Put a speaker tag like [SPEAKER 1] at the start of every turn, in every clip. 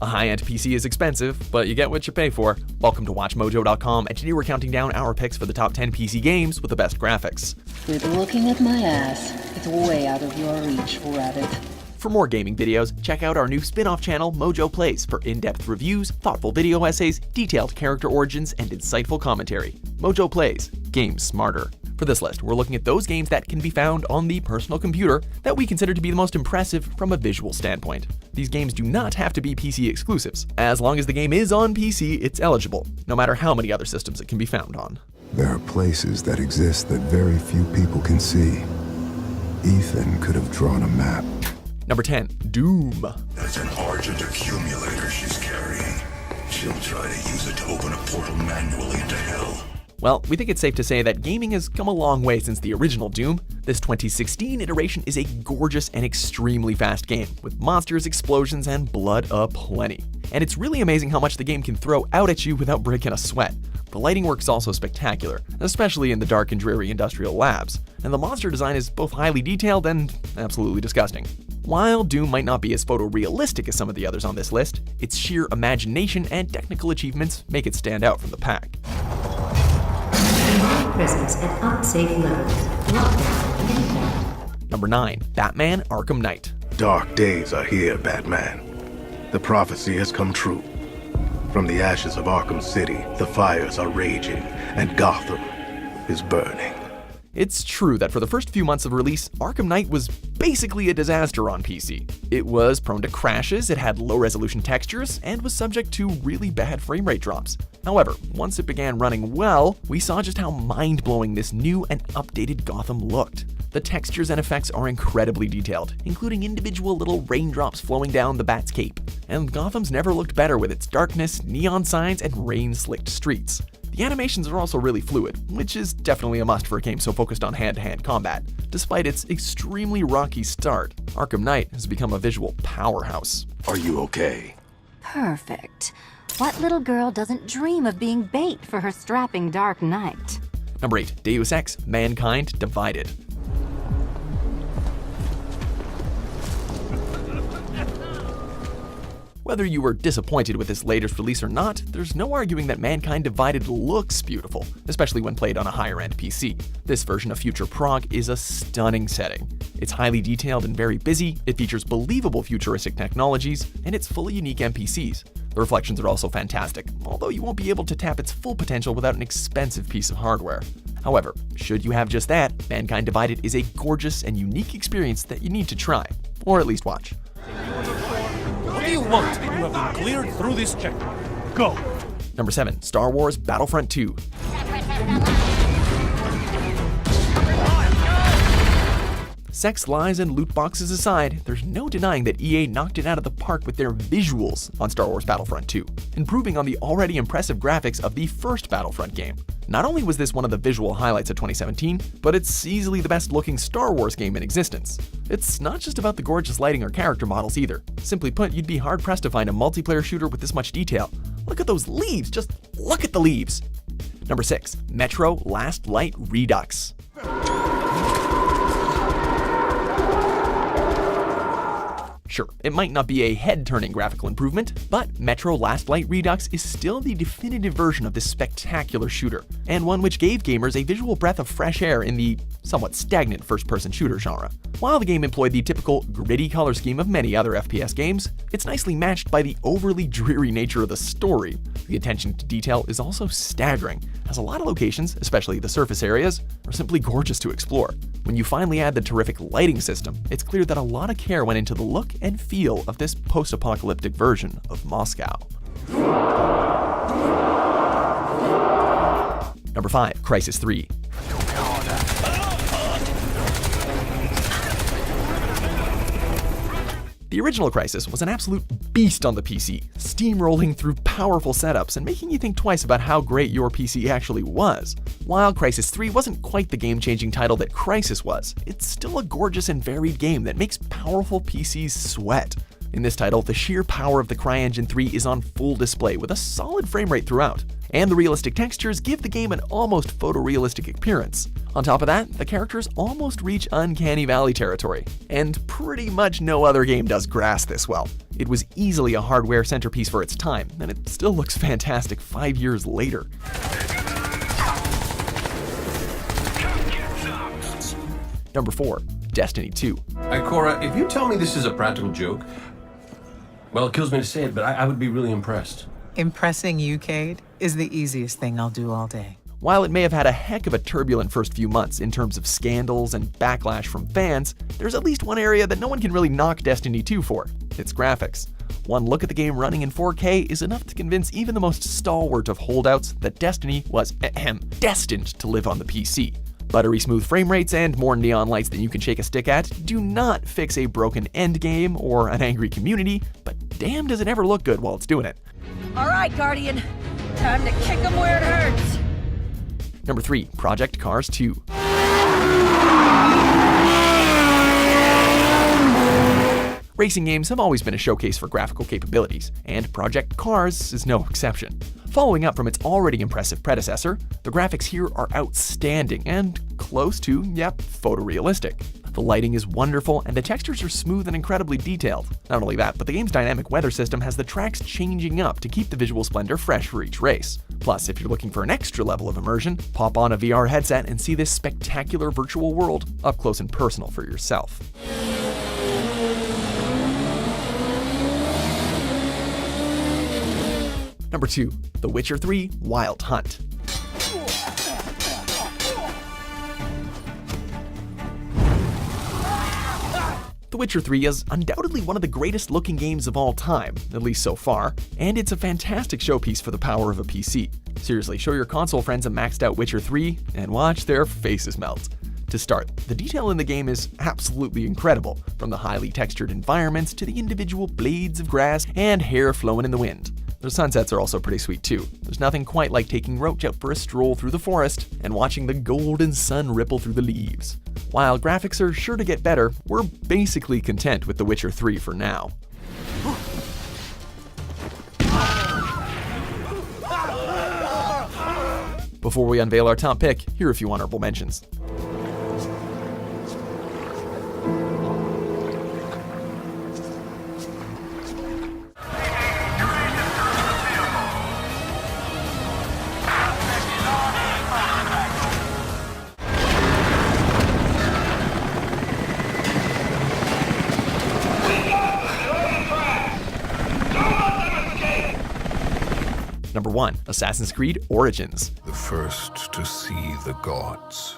[SPEAKER 1] A high-end PC is expensive, but you get what you pay for. Welcome to WatchMojo.com, and today we're counting down our picks for the top 10 PC games with the best graphics.
[SPEAKER 2] Quit looking at my ass. It's way out of your reach, rabbit.
[SPEAKER 1] For more gaming videos, check out our new spin-off channel, Mojo Plays, for in-depth reviews, thoughtful video essays, detailed character origins, and insightful commentary. Mojo Plays, games smarter. For this list, we're looking at those games that can be found on the personal computer that we consider to be the most impressive from a visual standpoint. These games do not have to be PC exclusives. As long as the game is on PC, it's eligible, no matter how many other systems it can be found on.
[SPEAKER 3] There are places that exist that very few people can see. Ethan could have drawn a map.
[SPEAKER 1] Number 10, Doom.
[SPEAKER 4] That's an Argent accumulator she's carrying. She'll try to use it to open a portal manually to hell.
[SPEAKER 1] Well, we think it's safe to say that gaming has come a long way since the original Doom. This 2016 iteration is a gorgeous and extremely fast game, with monsters, explosions, and blood aplenty. And it's really amazing how much the game can throw out at you without breaking a sweat. The lighting work is also spectacular, especially in the dark and dreary industrial labs, and the monster design is both highly detailed and absolutely disgusting. While Doom might not be as photorealistic as some of the others on this list, its sheer imagination and technical achievements make it stand out from the pack.
[SPEAKER 5] Presence at unsafe levels. Lockdown in effect.
[SPEAKER 1] Number 9, Batman Arkham Knight.
[SPEAKER 6] Dark days are here, Batman. The prophecy has come true. From the ashes of Arkham City, the fires are raging, and Gotham is burning.
[SPEAKER 1] It's true that for the first few months of release, Arkham Knight was basically a disaster on PC. It was prone to crashes, it had low-resolution textures, and was subject to really bad frame rate drops. However, once it began running well, we saw just how mind-blowing this new and updated Gotham looked. The textures and effects are incredibly detailed, including individual little raindrops flowing down the Bat's cape. And Gotham's never looked better with its darkness, neon signs, and rain-slicked streets. The animations are also really fluid, which is definitely a must for a game so focused on hand-to-hand combat. Despite its extremely rocky start, Arkham Knight has become a visual powerhouse.
[SPEAKER 6] Are you okay?
[SPEAKER 7] Perfect. What little girl doesn't dream of being bait for her strapping Dark Knight?
[SPEAKER 1] Number 8, Deus Ex: Mankind Divided. Whether you were disappointed with this latest release or not, there's no arguing that Mankind Divided looks beautiful, especially when played on a higher-end PC. This version of future Prague is a stunning setting. It's highly detailed and very busy, it features believable futuristic technologies, and it's full of unique NPCs. The reflections are also fantastic, although you won't be able to tap its full potential without an expensive piece of hardware. However, should you have just that, Mankind Divided is a gorgeous and unique experience that you need to try, or at least watch.
[SPEAKER 8] What do you want? You have been cleared through this check. Go.
[SPEAKER 1] Number 7, Star Wars Battlefront 2. Sex, lies, and loot boxes aside, there's no denying that EA knocked it out of the park with their visuals on Star Wars Battlefront 2, improving on the already impressive graphics of the first Battlefront game. Not only was this one of the visual highlights of 2017, but it's easily the best looking Star Wars game in existence. It's not just about the gorgeous lighting or character models either. Simply put, you'd be hard pressed to find a multiplayer shooter with this much detail. Look at those leaves, just look at the leaves. Number 6, Metro Last Light Redux. Sure, it might not be a head-turning graphical improvement, but Metro Last Light Redux is still the definitive version of this spectacular shooter, and one which gave gamers a visual breath of fresh air in the somewhat stagnant first-person shooter genre. While the game employed the typical gritty color scheme of many other FPS games, it's nicely matched by the overly dreary nature of the story. The attention to detail is also staggering, as a lot of locations, especially the surface areas, are simply gorgeous to explore. When you finally add the terrific lighting system, it's clear that a lot of care went into the look and feel of this post-apocalyptic version of Moscow. Number 5, Crysis 3. The original Crysis was an absolute beast on the PC, steamrolling through powerful setups and making you think twice about how great your PC actually was. While Crysis 3 wasn't quite the game-changing title that Crysis was, it's still a gorgeous and varied game that makes powerful PCs sweat. In this title, the sheer power of the CryEngine 3 is on full display with a solid frame rate throughout, and the realistic textures give the game an almost photorealistic appearance. On top of that, the characters almost reach Uncanny Valley territory, and pretty much no other game does grass this well. It was easily a hardware centerpiece for its time, and it still looks fantastic 5 years later. Number 4, Destiny 2.
[SPEAKER 9] Cora, if you tell me this is a practical joke, well, it kills me to say it, but I would be really impressed.
[SPEAKER 10] Impressing you, Cade, is the easiest thing I'll do all day.
[SPEAKER 1] While it may have had a heck of a turbulent first few months in terms of scandals and backlash from fans, there's at least one area that no one can really knock Destiny 2 for: its graphics. One look at the game running in 4K is enough to convince even the most stalwart of holdouts that Destiny was destined to live on the PC. Buttery smooth frame rates and more neon lights than you can shake a stick at do not fix a broken endgame or an angry community, but damn does it ever look good while it's doing it.
[SPEAKER 11] All right, Guardian. Time to kick them where it hurts.
[SPEAKER 1] Number 3, Project Cars 2. Racing games have always been a showcase for graphical capabilities, and Project Cars is no exception. Following up from its already impressive predecessor, the graphics here are outstanding and close to, photorealistic. The lighting is wonderful, and the textures are smooth and incredibly detailed. Not only that, but the game's dynamic weather system has the tracks changing up to keep the visual splendor fresh for each race. Plus, if you're looking for an extra level of immersion, pop on a VR headset and see this spectacular virtual world up close and personal for yourself. Number 2, The Witcher 3 Wild Hunt. The Witcher 3 is undoubtedly one of the greatest looking games of all time, at least so far, and it's a fantastic showpiece for the power of a PC. Seriously, show your console friends a maxed out Witcher 3 and watch their faces melt. To start, the detail in the game is absolutely incredible, from the highly textured environments to the individual blades of grass and hair flowing in the wind. The sunsets are also pretty sweet too. There's nothing quite like taking Roach out for a stroll through the forest and watching the golden sun ripple through the leaves. While graphics are sure to get better, we're basically content with The Witcher 3 for now. Before we unveil our top pick, here are a few honorable mentions. Number 1, Assassin's Creed Origins.
[SPEAKER 3] The first to see the gods.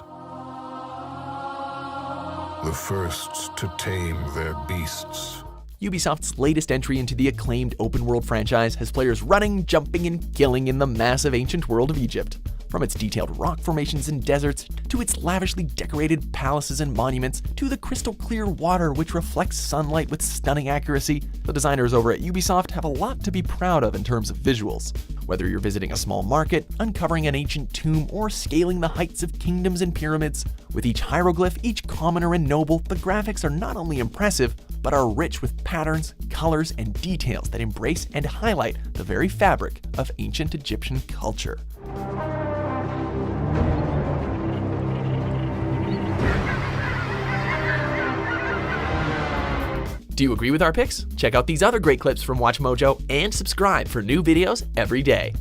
[SPEAKER 3] The first to tame their beasts.
[SPEAKER 1] Ubisoft's latest entry into the acclaimed open-world franchise has players running, jumping, and killing in the massive ancient world of Egypt. From its detailed rock formations and deserts, to its lavishly decorated palaces and monuments, to the crystal-clear water which reflects sunlight with stunning accuracy, the designers over at Ubisoft have a lot to be proud of in terms of visuals. Whether you're visiting a small market, uncovering an ancient tomb, or scaling the heights of kingdoms and pyramids, with each hieroglyph, each commoner and noble, the graphics are not only impressive, but are rich with patterns, colors, and details that embrace and highlight the very fabric of ancient Egyptian culture. Do you agree with our picks? Check out these other great clips from WatchMojo and subscribe for new videos every day.